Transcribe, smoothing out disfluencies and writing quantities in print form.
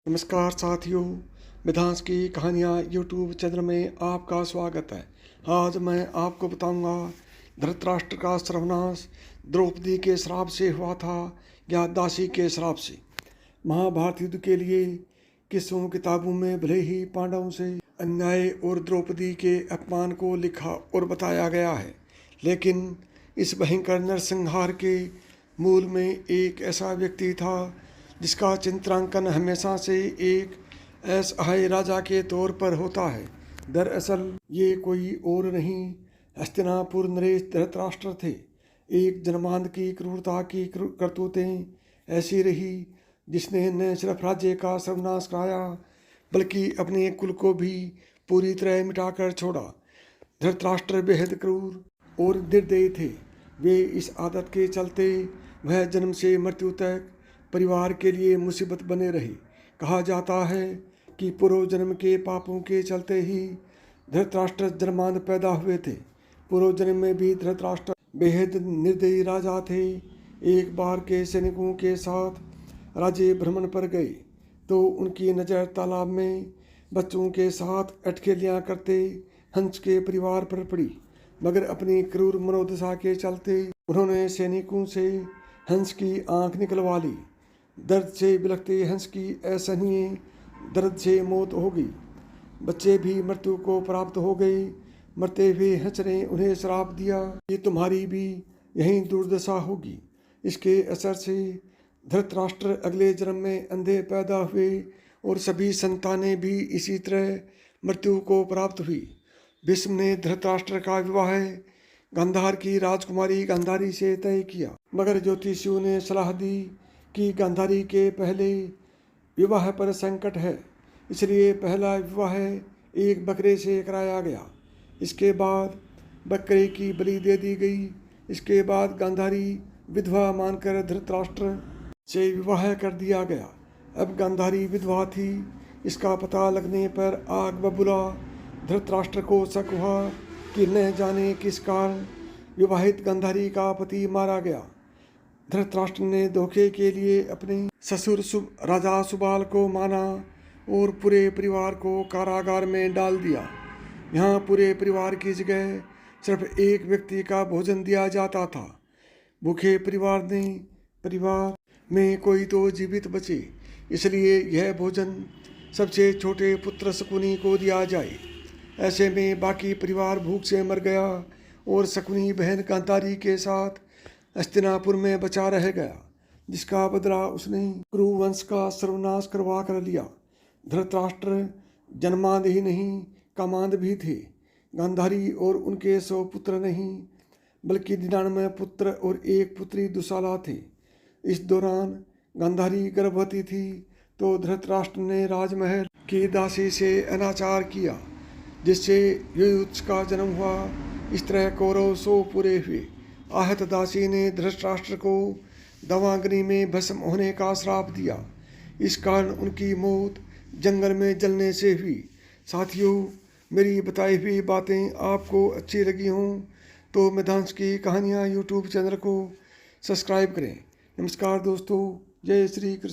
नमस्कार साथियों, मिधांस की कहानियाँ यूट्यूब चैनल में आपका स्वागत है। आज मैं आपको बताऊंगा धृतराष्ट्र का सर्वनाश द्रौपदी के श्राप से हुआ था या दासी के श्राप से। महाभारत युद्ध के लिए किस्सों किताबों में भले ही पांडवों से अन्याय और द्रौपदी के अपमान को लिखा और बताया गया है, लेकिन इस भयंकर नरसंहार के मूल में एक ऐसा व्यक्ति था जिसका चित्रांकन हमेशा से एक असहाय राजा के तौर पर होता है। दरअसल ये कोई और नहीं, हस्तिनापुर नरेश धृतराष्ट्र थे। एक जन्मांध की क्रूरता की करतूतें ऐसी रही जिसने न सिर्फ राज्य का सर्वनाश कराया बल्कि अपने कुल को भी पूरी तरह मिटाकर छोड़ा। धृतराष्ट्र बेहद क्रूर और निर्दयी थे। वे इस आदत के चलते वह जन्म से मृत्यु तक परिवार के लिए मुसीबत बने रहे। कहा जाता है कि पूर्व जन्म के पापों के चलते ही धृतराष्ट्र जन्मांध पैदा हुए थे। पूर्व जन्म में भी धृतराष्ट्र बेहद निर्दयी राजा थे। एक बार के सैनिकों के साथ राज्य भ्रमण पर गए तो उनकी नज़र तालाब में बच्चों के साथ अटखेलियाँ करते हंस के परिवार पर पड़ी, मगर अपनी क्रूर मनोदशा के चलते उन्होंने सैनिकों से हंस की आंख निकलवा ली। दर्द से बिलखते हंस की असहनीय दर्द से मौत हो गई। बच्चे भी मृत्यु को प्राप्त हो गए। मरते हुए हंस ने उन्हें श्राप दिया कि तुम्हारी भी यही दुर्दशा होगी। इसके असर से धृतराष्ट्र अगले जन्म में अंधे पैदा हुए और सभी संतानें भी इसी तरह मृत्यु को प्राप्त हुई। भीष्म ने धृतराष्ट्र का विवाह गांधार की राजकुमारी गांधारी से तय किया, मगर ज्योतिषियों ने सलाह दी कि गांधारी के पहले विवाह पर संकट है, इसलिए पहला विवाह एक बकरे से कराया गया। इसके बाद बकरे की बलि दे दी गई। इसके बाद गांधारी विधवा मानकर धृतराष्ट्र से विवाह कर दिया गया। अब गांधारी विधवा थी। इसका पता लगने पर आग बबूला धृतराष्ट्र को शक हुआ कि न जाने किस कारण विवाहित गांधारी का पति मारा गया। धृतराष्ट्र ने धोखे के लिए अपने ससुर राजा सुबाल को माना और पूरे परिवार को कारागार में डाल दिया। यहाँ पूरे परिवार की जगह सिर्फ एक व्यक्ति का भोजन दिया जाता था। भूखे परिवार में कोई तो जीवित बचे, इसलिए यह भोजन सबसे छोटे पुत्र शकुनी को दिया जाए। ऐसे में बाकी परिवार भूख से मर गया और शकुनी बहन गांधारी के साथ हस्तिनापुर में बचा रह गया, जिसका बदला उसने कुरु वंश का सर्वनाश करवा कर लिया। धृतराष्ट्र जन्मांध ही नहीं, कामांध भी थे। गांधारी और उनके 100 पुत्र नहीं बल्कि 99 पुत्र और एक पुत्री दुशाला थे। इस दौरान गांधारी गर्भवती थी तो धृतराष्ट्र ने राजमहल की दासी से अनाचार किया, जिससे युयुत्स का जन्म हुआ। इस तरह कौरव 100 पूरे हुए। आहत दासी ने धृतराष्ट्र को दवाग्नि में भस्म होने का श्राप दिया। इस कारण उनकी मौत जंगल में जलने से हुई। साथियों, मेरी बताई हुई बातें आपको अच्छी लगी हों तो मिधांस की कहानियाँ यूट्यूब चैनल को सब्सक्राइब करें। नमस्कार दोस्तों, जय श्री कृष्ण।